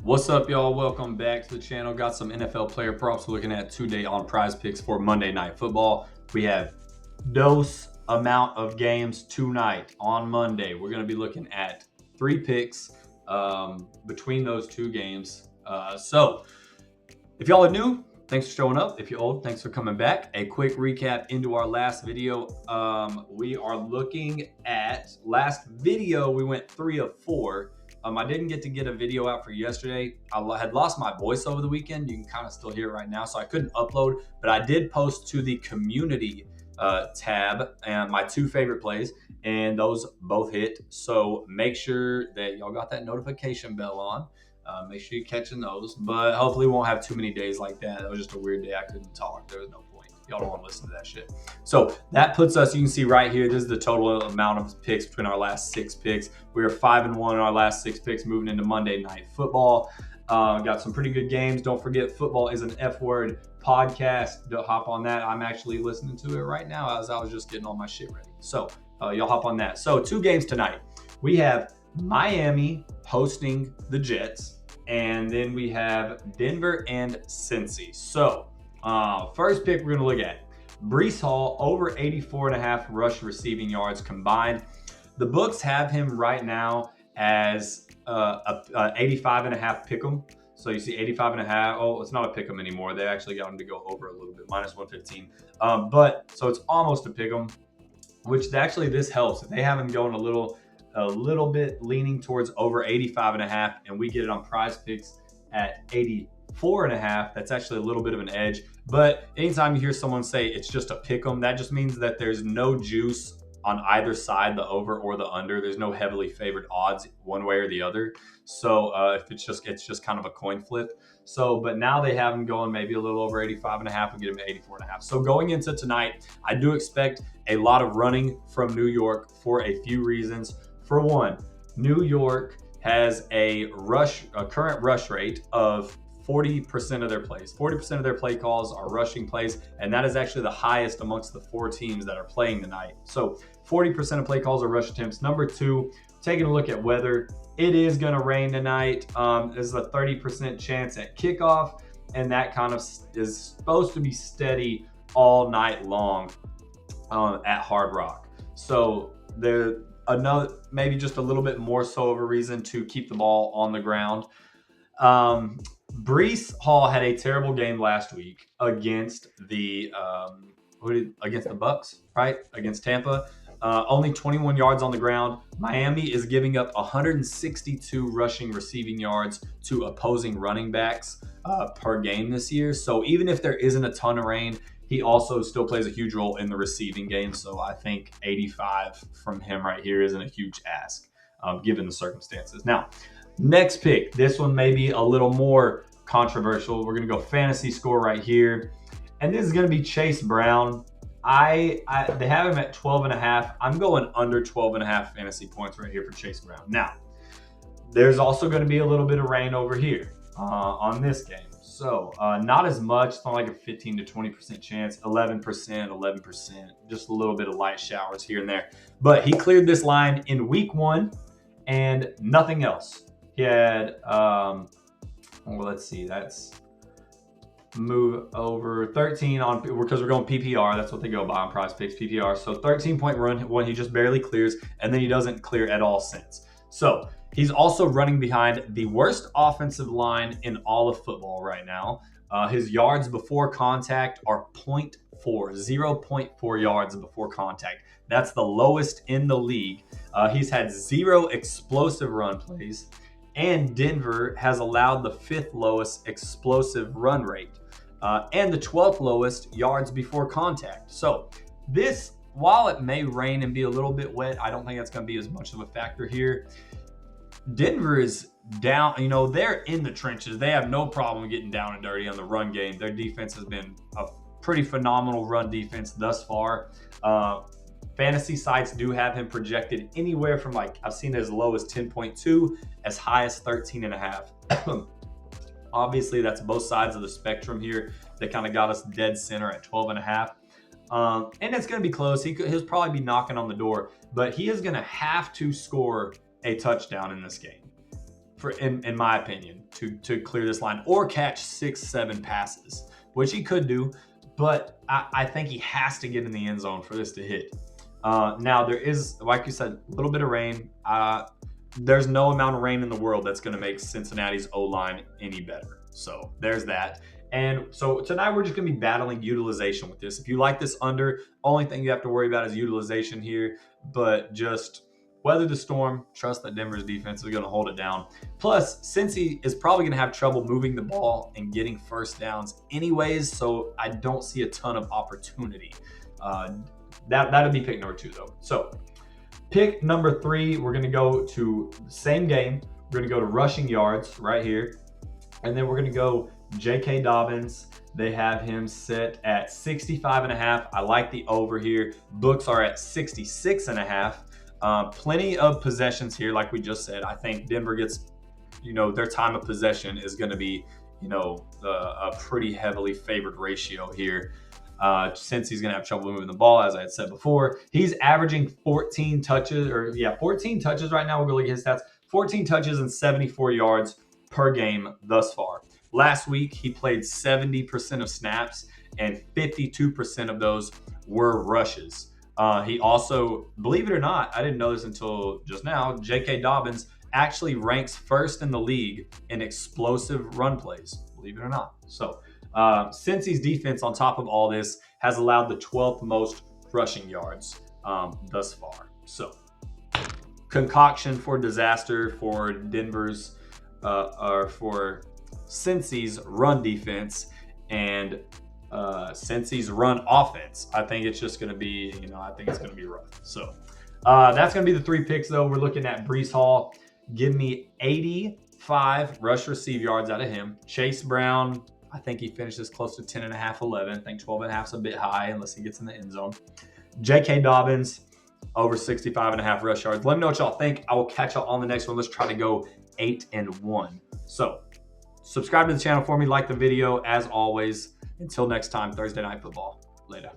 What's up, y'all? Welcome back to the channel. Got some NFL player props we're looking at today on PrizePicks for Monday Night Football. We have dose amount of games tonight on Monday. We're going to be looking at 3 picks between those 2 games. So if y'all are new, thanks for showing up. If you're old, thanks for coming back. A quick recap into our last video. We are looking at last video. We went 3 of 4. I didn't get a video out for yesterday. I had lost my voice over the weekend. You can kind of still hear it right now, so I couldn't upload, but I did post to the community tab and my 2 favorite plays, and those both hit. So make sure that y'all got that notification bell on. Make sure you're catching those, but hopefully we won't have too many days like that. That was just a weird day. I couldn't talk. There was no point. Y'all don't want to listen to that shit. So that puts us, you can see right here, this is the total amount of picks between our last 6 picks. We are 5-1 in our last 6 picks moving into Monday Night Football. Got some pretty good games. Don't forget, football is an F-word podcast. Don't hop on that. I'm actually listening to it right now as I was just getting all my shit ready. So y'all hop on that. So 2 games tonight. We have Miami hosting the Jets, and then we have Denver and Cincy. So first pick we're going to look at Breece Hall over 84.5 rush receiving yards combined. The books have him right now as 85.5 pick'em. So you see 85.5. Oh, it's not a pick'em anymore. They actually got him to go over a little bit, minus 115. But so it's almost a pick'em, which actually this helps. If they have him going a little bit leaning towards over 85.5, and we get it on PrizePicks at 84.5, that's actually a little bit of an edge. But anytime you hear someone say it's just a pick 'em, that just means that there's no juice on either side, the over or the under. There's no heavily favored odds one way or the other. So if it's just kind of a coin flip. So, but now they have him going maybe a little over 85.5 and get him to 84.5. So going into tonight, I do expect a lot of running from New York for a few reasons. For one, New York has a current rush rate of 40% of their plays. 40% of their play calls are rushing plays, and that is actually the highest amongst the 4 teams that are playing tonight. So 40% of play calls are rush attempts. Number 2, taking a look at weather, it is going to rain tonight. There's a 30% chance at kickoff, and that kind of is supposed to be steady all night long at Hard Rock. So another, maybe just a little bit more so of a reason to keep the ball on the ground. Breece Hall had a terrible game last week against the Bucks, right? Against Tampa. Only 21 yards on the ground. Miami is giving up 162 rushing receiving yards to opposing running backs per game this year. So even if there isn't a ton of rain, he also still plays a huge role in the receiving game. So I think 85 from him right here isn't a huge ask given the circumstances. Now, next pick. This one may be a little more controversial. We're going to go fantasy score right here. And this is going to be Chase Brown. They have him at 12.5. I'm going under 12.5 fantasy points right here for Chase Brown. Now, there's also going to be a little bit of rain over here on this game. So not as much. It's not like a 15 to 20% chance. 11%, just a little bit of light showers here and there. But he cleared this line in week 1 and nothing else. He had, well, let's see, that's move over 13 on, because we're going PPR. That's what they go by on PrizePicks, PPR. So 13-point run when he just barely clears, and then he doesn't clear at all since. So he's also running behind the worst offensive line in all of football right now. His yards before contact are 0.4 yards before contact. That's the lowest in the league. He's had 0 explosive run plays, and Denver has allowed the 5th lowest explosive run rate and the 12th lowest yards before contact. So this, while it may rain and be a little bit wet, I don't think that's going to be as much of a factor here. Denver is down, they're in the trenches. They have no problem getting down and dirty on the run game. Their defense has been a pretty phenomenal run defense thus far. Fantasy sites do have him projected anywhere from, like, I've seen as low as 10.2, as high as 13.5. Obviously, that's both sides of the spectrum here. They kind of got us dead center at 12.5. And it's going to be close. He'll probably be knocking on the door, but he is going to have to score a touchdown in this game. in my opinion, to clear this line or catch 6-7 passes, which he could do, but I think he has to get in the end zone for this to hit. Now there is, like you said, a little bit of rain. There's no amount of rain in the world that's going to make Cincinnati's O-line any better. So there's that. And so tonight we're just going to be battling utilization with this. If you like this under, only thing you have to worry about is utilization here, but just weather the storm. Trust that Denver's defense is going to hold it down. Plus, Cincy is probably going to have trouble moving the ball and getting first downs anyways, so I don't see a ton of opportunity. That'll be pick number 2, though. So pick number 3, we're going to go to the same game. We're going to go to rushing yards right here. And then we're going to go J.K. Dobbins. They have him set at 65.5. I like the over here. Books are at 66.5. Plenty of possessions here, like we just said. I think Denver gets, their time of possession is going to be, a pretty heavily favored ratio here. Since he's going to have trouble moving the ball, as I had said before. He's averaging 14 touches right now. We'll go look at his stats. 14 touches and 74 yards per game thus far. Last week, he played 70% of snaps, and 52% of those were rushes. He also, believe it or not, I didn't know this until just now, J.K. Dobbins actually ranks first in the league in explosive run plays, believe it or not. So, Cincy's defense, on top of all this, has allowed the 12th most rushing yards thus far. So, concoction for disaster for Denver's, or for Cincy's run defense and Cincy's run offense. I think it's just going to be, I think it's going to be rough. So that's going to be the 3 picks, though. We're looking at Breece Hall. Give me 85 rush receive yards out of him. Chase Brown, I think he finishes close to 10.5, 11. I think 12.5 is a bit high unless he gets in the end zone. J.K. Dobbins, over 65.5 rush yards. Let me know what y'all think. I will catch y'all on the next one. Let's try to go 8-1. So subscribe to the channel for me. Like the video as always. Until next time, Thursday Night Football. Later.